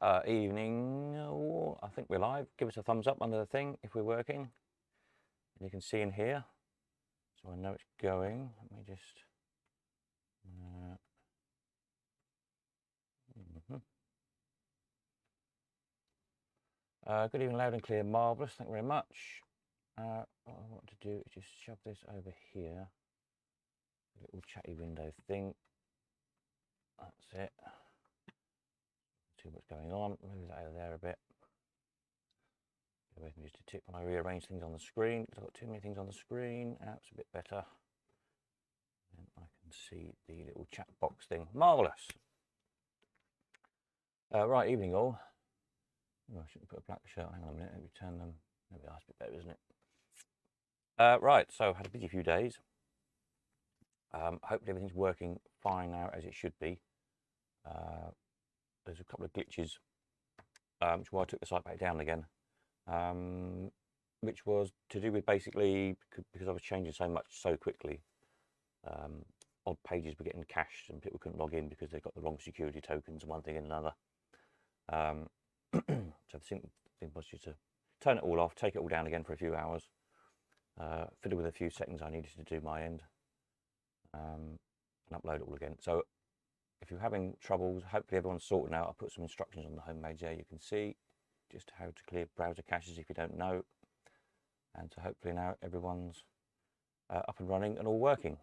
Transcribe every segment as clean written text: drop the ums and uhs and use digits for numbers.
Evening. Oh, I think we're live. Give us a thumbs up under the thing if we're working. You can see in here, so I know it's going. Let me just. Good evening, loud and clear, marvellous. Thank you very much. What I want to do is just shove this over here. Little chatty window thing. That's it. See what's going on. Move that over there a bit. With me just a tip when I rearrange things on the screen because I've got too many things on the screen. That's a bit better. And I can see the little chat box thing. Marvellous. Right, evening all. Oh, I shouldn't put a black shirt. Hang on a minute. Let me turn them. Maybe that's a bit better, isn't it? Right, so had a busy few days. Hopefully everything's working fine now as it should be. There's a couple of glitches, which is why I took the site back down again. Which was to do with basically because I was changing so much so quickly. Odd pages were getting cached and people couldn't log in because they got the wrong security tokens and one thing and another. So the thing was just to turn it all off, take it all down again for a few hours, fiddle with a few settings I needed to do my end, and upload it all again. So if you're having troubles, hopefully everyone's sorting out. I'll put some instructions on the home page there. You can see just how to clear browser caches if you don't know. And so hopefully now everyone's up and running and all working.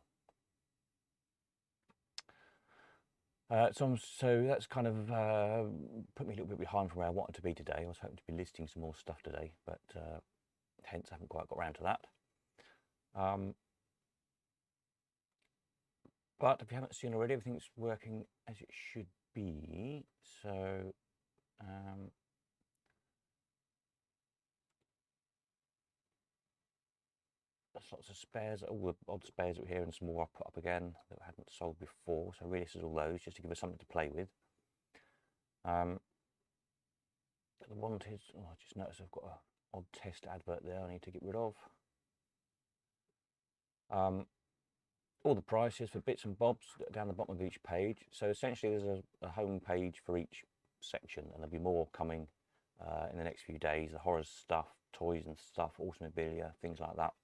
So that's kind of put me a little bit behind from where I wanted to be today. I was hoping to be listing some more stuff today, but hence I haven't quite got around to that. But if you haven't seen already, everything's working as it should be. So there's lots of spares, all the odd spares that were here and some more I put up again that I hadn't sold before. So really this is all those just to give us something to play with. The wanted, oh, I just noticed I've got an odd test advert there I need to get rid of. All the prices for bits and bobs down the bottom of each page. So essentially there's a home page for each section and there'll be more coming in the next few days. The horror stuff, toys and stuff, automobilia, things like that.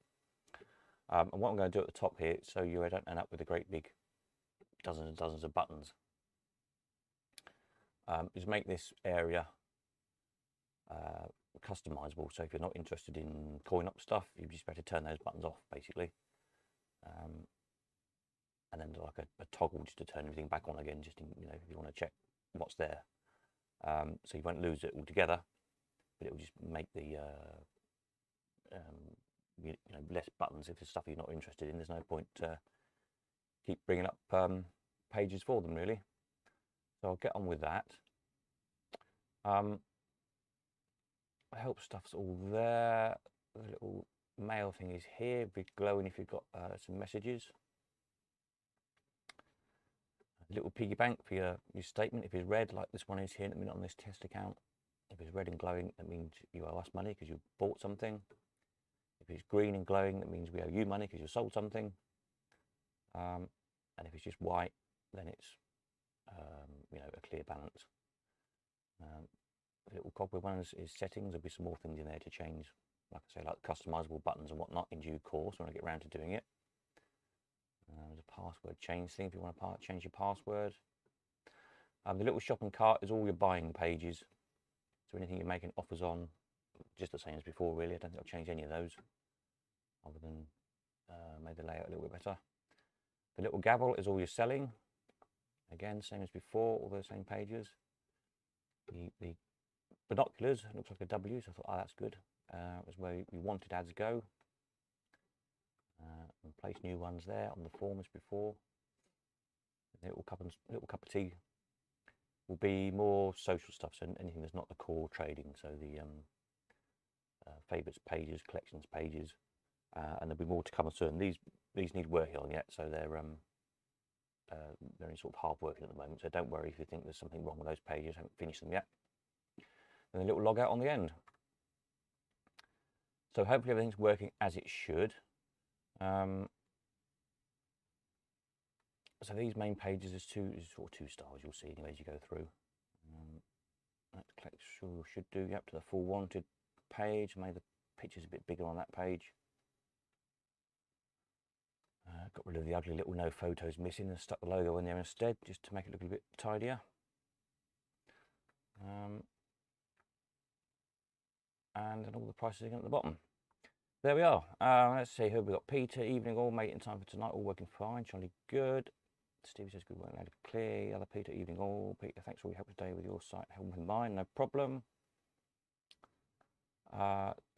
And what I'm going to do at the top here, so you don't end up with a great big dozens and dozens of buttons, is make this area customizable. So if you're not interested in calling up stuff, you just better turn those buttons off basically. And then like a toggle just to turn everything back on again, just in, if you want to check what's there. So you won't lose it altogether, but it will just make the less buttons if there's stuff you're not interested in. There's no point keep bringing up pages for them really. So I'll get on with that. Help stuff's all there. The little mail thing is here, big glowing if you've got some messages. A little piggy bank for your statement. If it's red, like this one is here in a minute on this test account, if it's red and glowing, that means you owe us money because you bought something. If it's green and glowing, that means we owe you money because you sold something. And if it's just white, then it's a clear balance. The little cobweb ones is settings. There'll be some more things in there to change, like I say, like customizable buttons and whatnot in due course when I get around to doing it. There's a password change thing if you want to change your password. The little shopping cart is all your buying pages. So anything you're making offers on, just the same as before really. I don't think I'll change any of those other than made the layout a little bit better. The little gavel is all your selling. Again, same as before, all those same pages. The binoculars, it looks like a W, so I thought, oh, that's good. It was where we wanted ads go. And place new ones there on the form as before. The little cup of tea will be more social stuff, so anything that's not the core trading. So the favourites pages, collections pages, and there'll be more to come soon. These need working on yet, so they're in sort of hard working at the moment. So don't worry if you think there's something wrong with those pages. I haven't finished them yet. And a little log out on the end. So hopefully everything's working as it should. So these main pages, there's sort of two styles you'll see anyway as you go through. Let's click, should do, yep, to the full wanted page. Made the pictures a bit bigger on that page. Got rid of the ugly little no photos missing and stuck the logo in there instead, just to make it look a bit tidier. And then all the prices again at the bottom. There we are. Let's see who we've got. Peter, evening all, mate in time for tonight, all working fine. Charlie, good. Steve says good work, loud and clear. Other Peter, evening all. Peter, thanks for all your help today with your site, help with mine, no problem.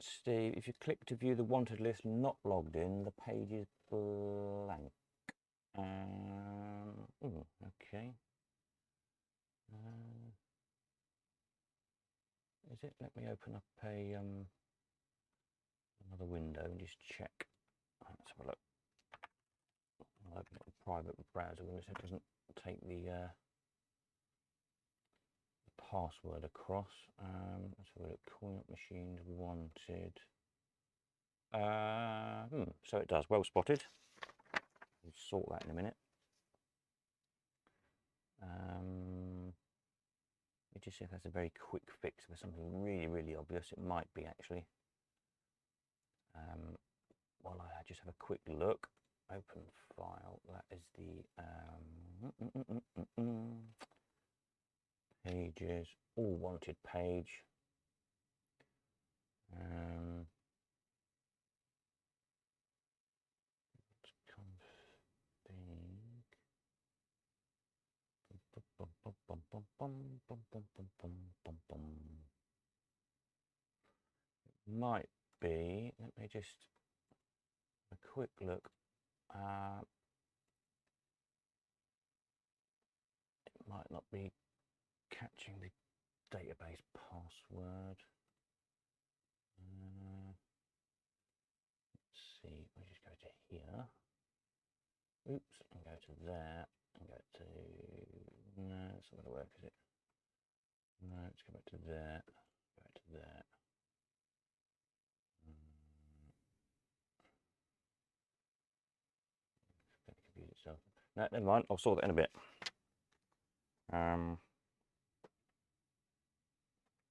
Steve, if you click to view the wanted list not logged in, the page is blank. Okay. Is it? Let me open up a another window and just check. Let's have a look. I'll open up a private browser window so it doesn't take the password across. Let's have a look. Calling up machines wanted. So it does. Well spotted. We'll sort that in a minute. Let me just see if that's a very quick fix. If there's something really, really obvious, it might be actually. While I just have a quick look. Open file. That is the pages, all wanted page. Might be, let me just a quick look. It might not be catching the database password. Let's see, we just go to here. Oops, and go to there, and go to, no, it's not going to work, is it? No, let's go back to there, go back to there. It's going to confuse itself. No, never mind, I'll sort that in a bit.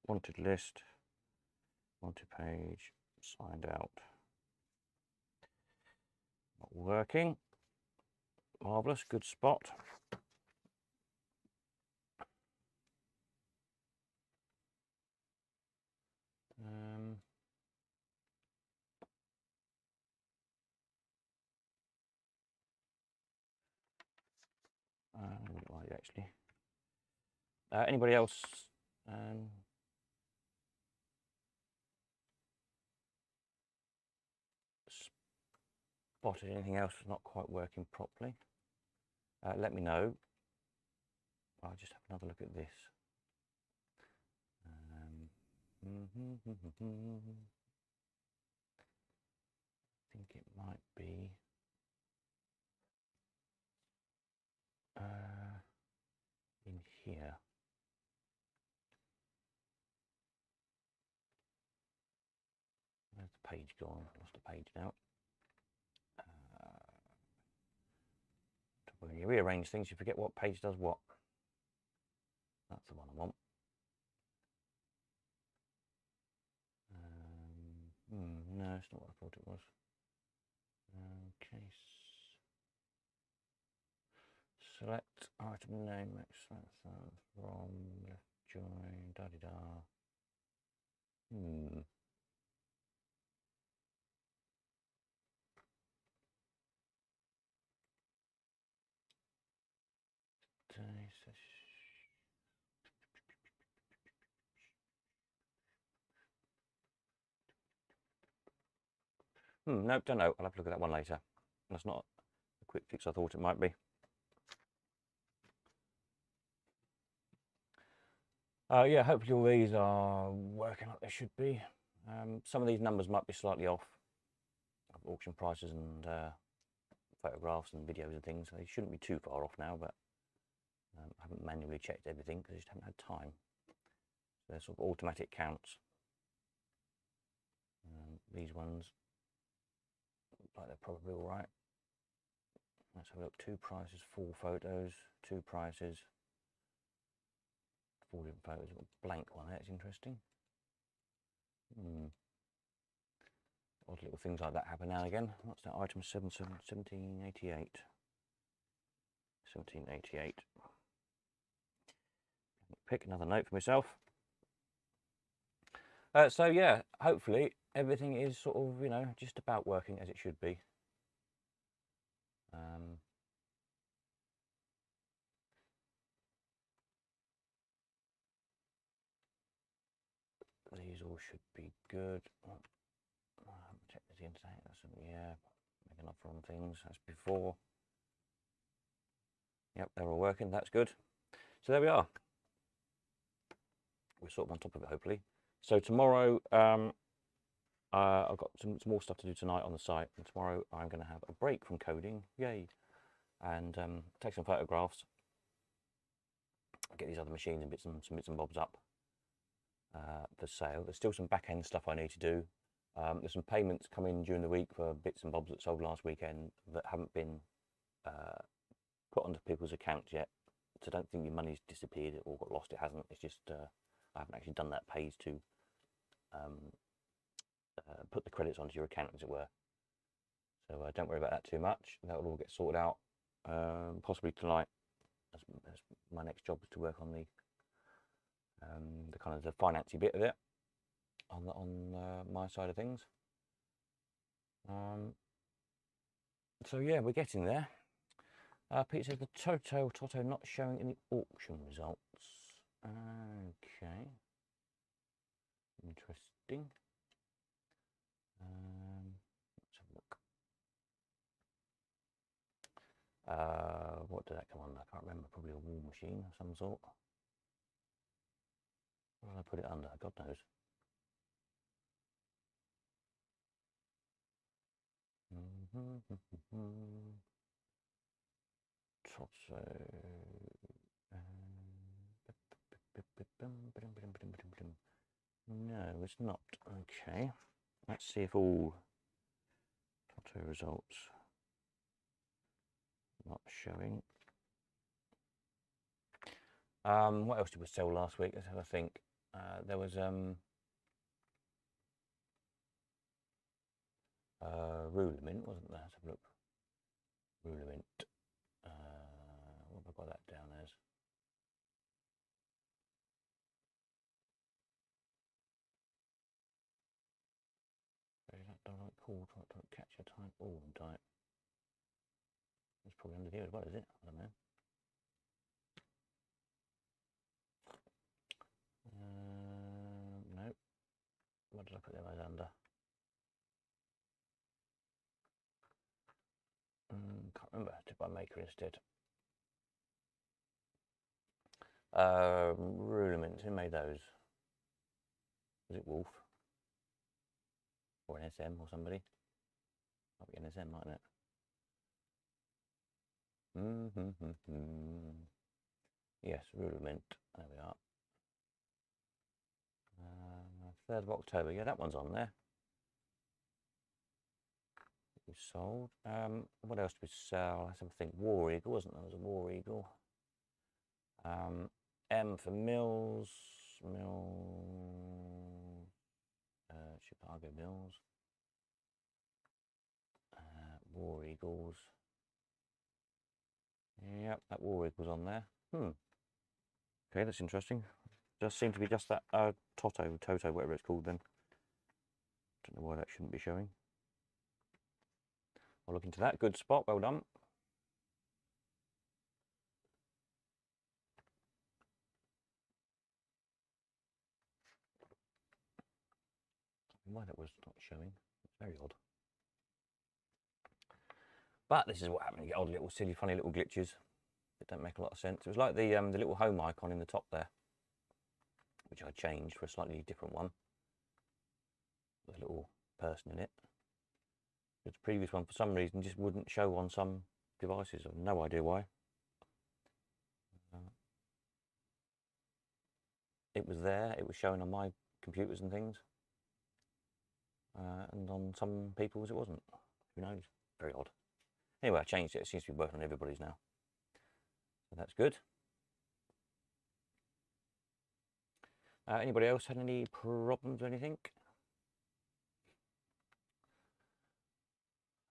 Wanted list, wanted page, signed out. Not working. Marvellous, good spot. Right, actually. Anybody else? Spotted anything else not quite working properly? Let me know. I'll just have another look at this. I think it might be in here. Where's the page gone? I lost the page now. When you rearrange things, you forget what page does what. That's the one I want. No, it's not what I thought it was. Okay. Select item name, extract from left join, da-di-da. Nope, don't know. I'll have to look at that one later. That's not a quick fix I thought it might be. Yeah, hopefully all these are working like they should be. Some of these numbers might be slightly off of auction prices and photographs and videos and things. They shouldn't be too far off now, but I haven't manually checked everything because I just haven't had time. So they're sort of automatic counts. These ones look like they're probably all right. Let's have a look. 2 prices, 4 photos, 2 prices, All different photos. Got a blank one there. It's interesting. Odd little things like that happen now and again. What's that? Item 1788. 1788. Pick another note for myself. So yeah, hopefully everything is sort of, you know, just about working as it should be. These all should be good. Check the internet. Yeah, make an offer on things as before. Yep, they're all working. That's good. So there we are. We're sort of on top of it, hopefully. So tomorrow, I've got some more stuff to do tonight on the site, and tomorrow I'm going to have a break from coding, yay, and take some photographs, get these other machines and some bits and bobs up for sale. There's still some back-end stuff I need to do. There's some payments coming during the week for bits and bobs that sold last weekend that haven't been put onto people's accounts yet. So don't think your money's disappeared or got lost. It hasn't. It's just I haven't actually done that page to put the credits onto your account, as it were. So don't worry about that too much. That will all get sorted out possibly tonight. As my next job is to work on the kind of the financy bit of it on my side of things. So yeah, we're getting there. Pete says the Toto not showing in the auction results. Okay, interesting. Let's have a look. What did that come on? I can't remember. Probably a wall machine of some sort. What did I put it under? God knows. Toto. No, it's not. Okay. Let's see if all Toto results not showing. What else did we sell last week? Let's have a think. There was Rulamint, wasn't there? Let's have a look. Rulamint. What have I got that down as? Is that direct call? Don't catch your type. Oh, type. It's probably under here as well, is it? I don't know. No. What did I put them as under? Can't remember. Did by maker instead. Rulamint. Who made those? Was it Wolf? Or an SM or somebody? Might be an SM, mightn't it? Yes, Rulamint. There we are. 3rd of October. Yeah, that one's on there. We sold. What else did we sell? Let's have a think. War Eagle, wasn't there? There was a War Eagle. M for Mills. Chicago Mills. War Eagles. Yep, that War Eagle's on there. Okay, that's interesting. Does seem to be just that Toto, whatever it's called then. Don't know why that shouldn't be showing. I'll look into that. Good spot, well done. Why that was not showing. It's very odd. But this is what happened. You get odd little silly, funny little glitches that don't make a lot of sense. It was like the little home icon in the top there, which I changed for a slightly different one. With a little person in it. But the previous one, for some reason, just wouldn't show on some devices. I have no idea why. It was there. It was showing on my computers and things. And on some people's it wasn't. Who knows? Very odd. Anyway, I changed it. It seems to be working on everybody's now. So that's good. Anybody else had any problems or anything?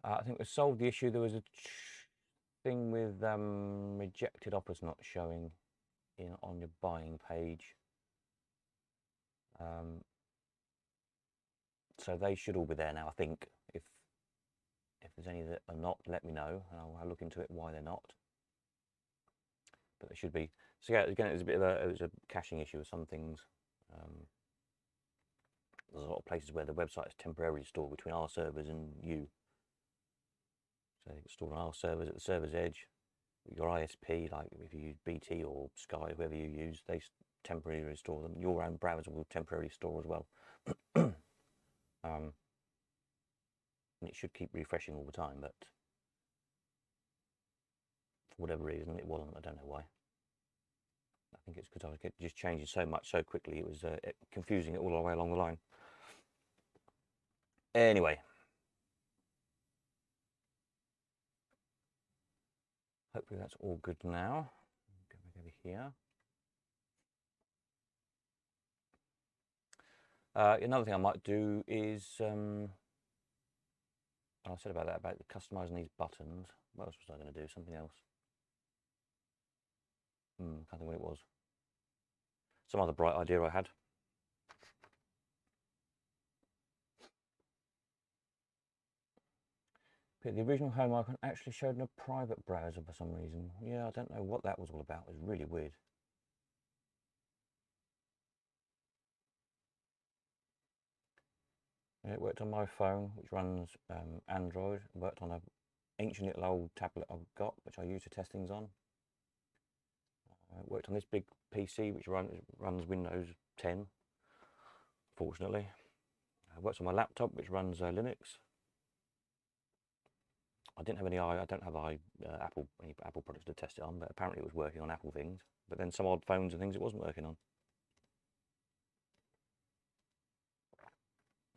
I think we solved the issue. There was a thing with rejected offers not showing on your buying page. So they should all be there now, I think. If there's any that are not, let me know, and I'll look into it why they're not. But they should be. So yeah, again, it was a caching issue with some things. There's a lot of places where the website is temporarily stored between our servers and you. So it's stored on our servers at the server's edge. Your ISP, like if you use BT or Sky, whoever you use, they temporarily restore them. Your own browser will temporarily store as well. And it should keep refreshing all the time, but for whatever reason it wasn't. I don't know why. I think it's because I was just changing so much so quickly, it was confusing it all the way along the line. Anyway, hopefully that's all good now. Go back over here. Another thing I might do is, I said about that, about customizing these buttons. What else was I going to do? Something else. Can't think what it was. Some other bright idea I had. But the original home icon actually showed in a private browser for some reason. Yeah, I don't know what that was all about. It was really weird. It worked on my phone, which runs Android. It worked on an ancient little old tablet I've got, which I use to test things on. It worked on this big PC, which runs Windows 10, fortunately. It works on my laptop, which runs Linux. I don't have any Apple products to test it on, but apparently it was working on Apple things. But then some odd phones and things it wasn't working on.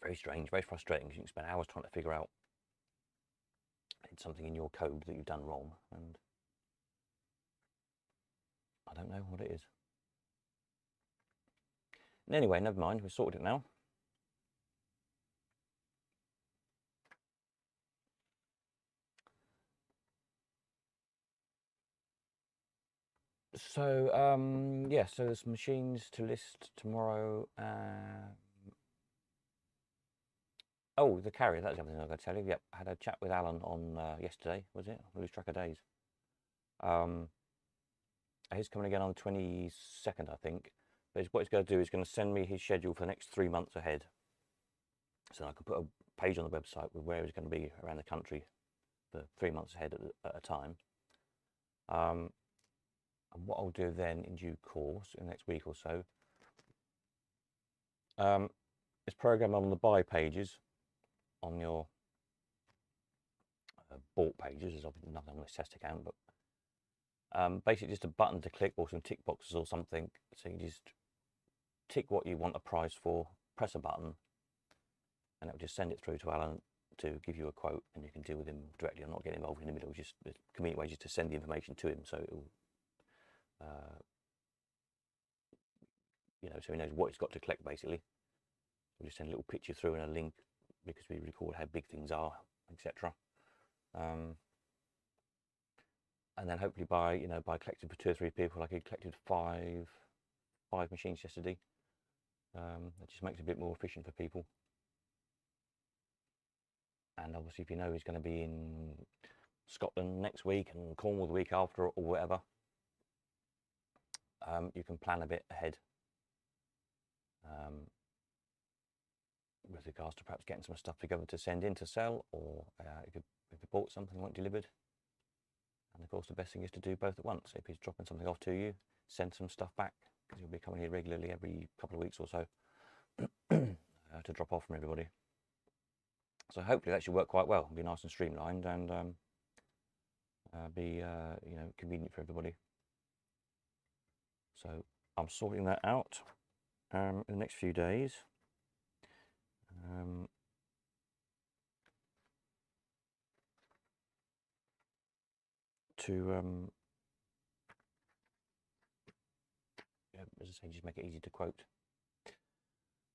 Very strange, very frustrating, because you can spend hours trying to figure out it's something in your code that you've done wrong, and I don't know what it is. Anyway, never mind, we've sorted it now. So, yeah, so there's machines to list tomorrow. Oh, the carrier, that's the other thing I've got to tell you. Yep, I had a chat with Alan on yesterday, was it? I lose track of days. He's coming again on the 22nd, I think. But what he's going to do is going to send me his schedule for the next 3 months ahead. So I can put a page on the website with where he's going to be around the country for 3 months ahead at a time. And what I'll do then in due course, in the next week or so, is program on the buy pages on your bought pages. There's obviously nothing on this test account, but basically just a button to click or some tick boxes or something. So you just tick what you want a price for, press a button, and it will just send it through to Alan to give you a quote, and you can deal with him directly. I'm not getting involved in the middle. Just a convenient way just to send the information to him, so it'll, so he knows what he's got to collect basically. We'll just send a little picture through and a link because we record how big things are, etc. And then hopefully by collecting for 2 or 3 people, like he collected five machines yesterday. It just makes it a bit more efficient for people. And obviously, if you know he's going to be in Scotland next week and Cornwall the week after or whatever, you can plan a bit ahead with regards to perhaps getting some stuff together to send in to sell, or if you bought something you want delivered. And of course, the best thing is to do both at once. If he's dropping something off to you, send some stuff back, because he'll be coming here regularly every couple of weeks or so to drop off from everybody. So hopefully that should work quite well, be nice and streamlined, and be convenient for everybody. So I'm sorting that out in the next few days. As I say, just make it easy to quote.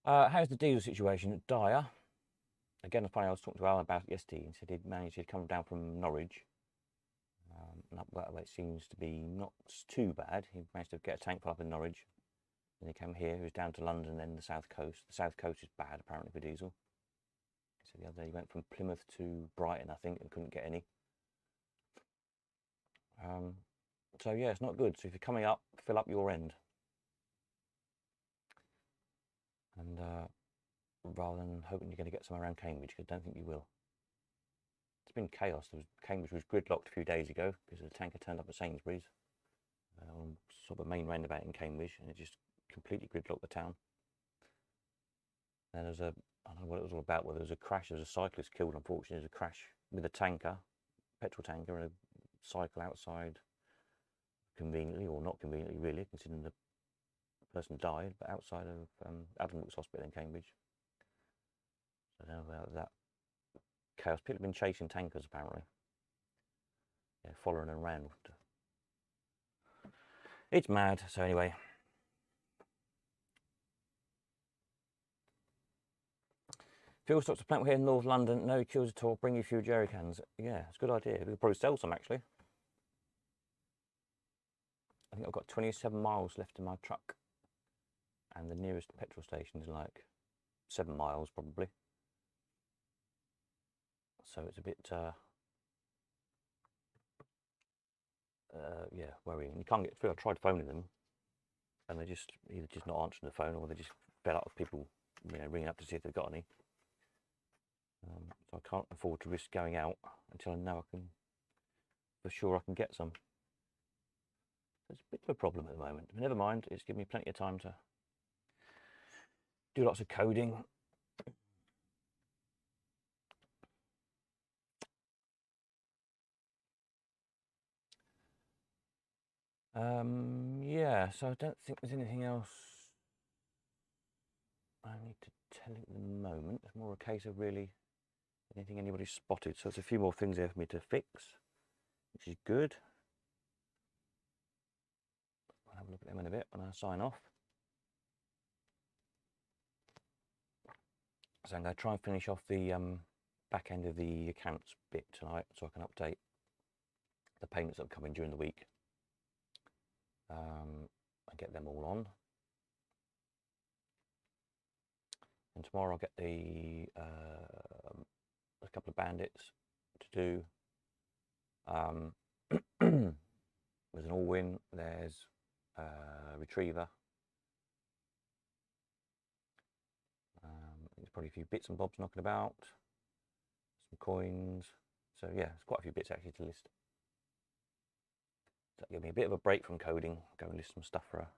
How's the diesel situation? Dire. Again, funny, I was talking to Alan about it yesterday. He said he'd managed to come down from Norwich. And up that way it seems to be not too bad. He managed to get a tank full up in Norwich. Then he came here, he was down to London, then the south coast. The south coast is bad, apparently, for diesel. So the other day he went from Plymouth to Brighton, I think, and couldn't get any. So yeah, it's not good. So if you're coming up, fill up your end. And rather than hoping you're going to get some around Cambridge, because I don't think you will. It's been chaos. Cambridge was gridlocked a few days ago because the tanker turned up at Sainsbury's on sort of a main roundabout in Cambridge, and it just completely gridlocked the town. And I don't know what it was all about, whether there was a crash, there was a cyclist killed, unfortunately. There was a crash with a tanker, petrol tanker, and a cycle outside, conveniently, or not conveniently really, considering the person died, but outside of Addenbrooke's Hospital in Cambridge. So I don't know about that chaos. People have been chasing tankers, apparently. Yeah, following them around. It's mad. So anyway. Fuel stocks are plenty here in North London. No queues at all. Bring you a few jerry cans. Yeah, it's a good idea. We could probably sell some, actually. I think I've got 27 miles left in my truck. And the nearest petrol station is like 7 miles, probably. So it's a bit, yeah, worrying. You can't get through. I tried phoning them, and they just either just not answering the phone, or they just fed up with people, ringing up to see if they've got any. So I can't afford to risk going out until I know I can, for sure I can get some. It's a bit of a problem at the moment. But never mind, it's given me plenty of time to do lots of coding. Yeah, so I don't think there's anything else I need to tell you at the moment. It's more a case of really anything anybody's spotted. So there's a few more things there for me to fix, which is good. I'll have a look at them in a bit when I sign off. So I'm going to try and finish off the back end of the accounts bit tonight, so I can update the payments that have come in during the week and get them all on. And tomorrow I'll get a couple of bandits to do. There's an all-win, there's a retriever. There's probably a few bits and bobs knocking about, some coins. So yeah, there's quite a few bits actually to list. So give me a bit of a break from coding, go and list some stuff for a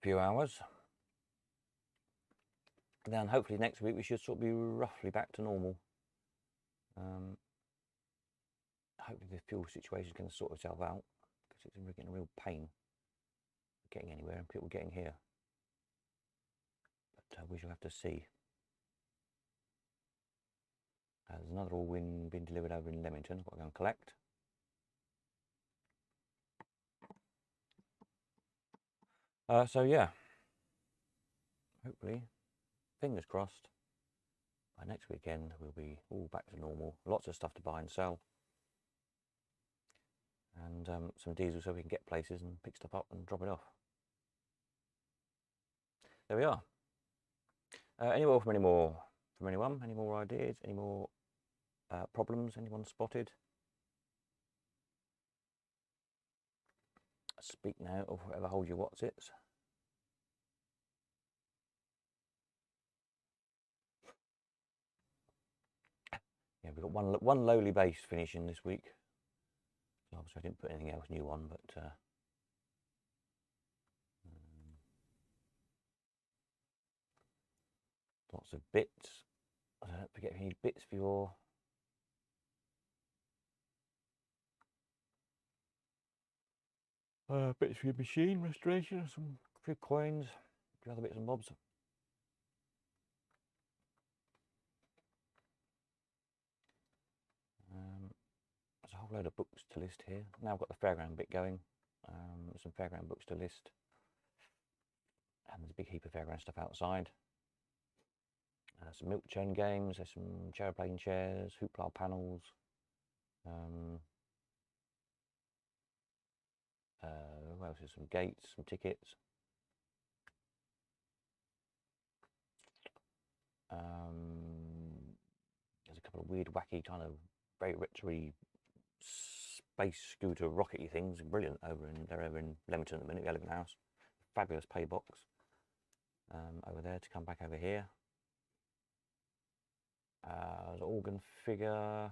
few hours. Then hopefully next week we should sort of be roughly back to normal. Hopefully the fuel situation is going to sort itself out, because it's getting a real pain getting anywhere and people getting here. But we shall have to see. There's another all-win being delivered over in Leamington. I've got to go and collect. So yeah, hopefully, fingers crossed, by next weekend we'll be all back to normal. Lots of stuff to buy and sell, and some diesel so we can get places and pick stuff up and drop it off. There we are. Any more from anyone? Any more ideas? Any more problems anyone spotted? Speak now, or whatever holds your whatsits. Yeah, we've got one lowly base finishing this week. So obviously I didn't put anything else new on, but lots of bits. I don't forget if you need bits for your bits for your machine restoration, some few coins, a few other bits and bobs. There's a whole load of books to list here. Now I've got the fairground bit going. There's some fairground books to list. And there's a big heap of fairground stuff outside. Some milk chain games, there's some chairplane chairs, hoopla panels. What else is some gates, some tickets. There's a couple of weird, wacky, kind of very retro space scooter rockety things. Brilliant. They're over in Leamington at the minute, the Elephant House. Fabulous pay box. Over there to come back over here. There's an organ figure.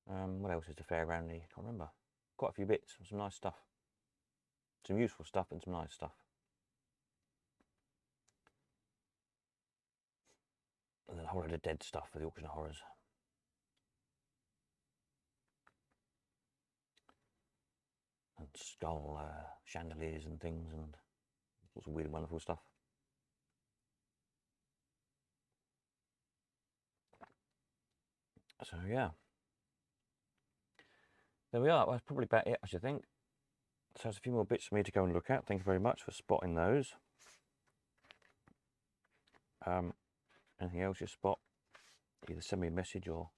What else is the fairground? I can't remember. Quite a few bits, some nice stuff. Some useful stuff and some nice stuff. And then a whole load of dead stuff for the Auction of Horrors. And skull chandeliers and things and sorts of weird and wonderful stuff. So yeah, there we are. Well, that's probably about it, I should think. So there's a few more bits for me to go and look at. Thank you very much for spotting those. Anything else you spot, either send me a message or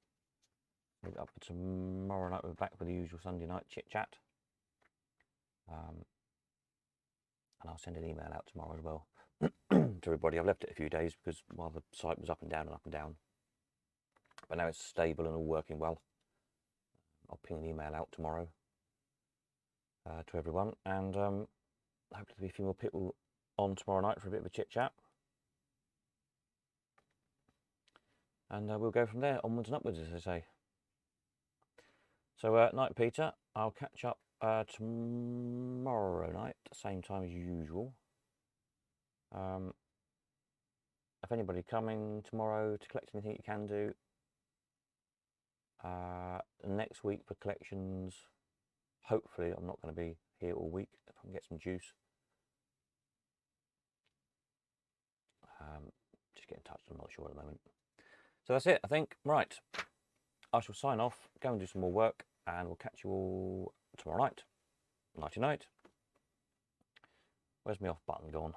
leave it up for tomorrow night. We're back for the usual Sunday night chit chat. And I'll send an email out tomorrow as well to everybody. I've left it a few days because while the site was up and down and up and down, but now it's stable and all working well. I'll ping an email out tomorrow to everyone, and hopefully there'll be a few more people on tomorrow night for a bit of a chit chat. And we'll go from there, onwards and upwards, as they say. So, night, Peter. I'll catch up tomorrow night, same time as usual. If anybody coming tomorrow to collect anything, you can do. Next week for collections, hopefully I'm not going to be here all week. If I can get some juice, just get in touch. I'm not sure at the moment. So that's it, I think. Right, I shall sign off, go and do some more work, and we'll catch you all tomorrow night. Nighty night. Where's my off button gone?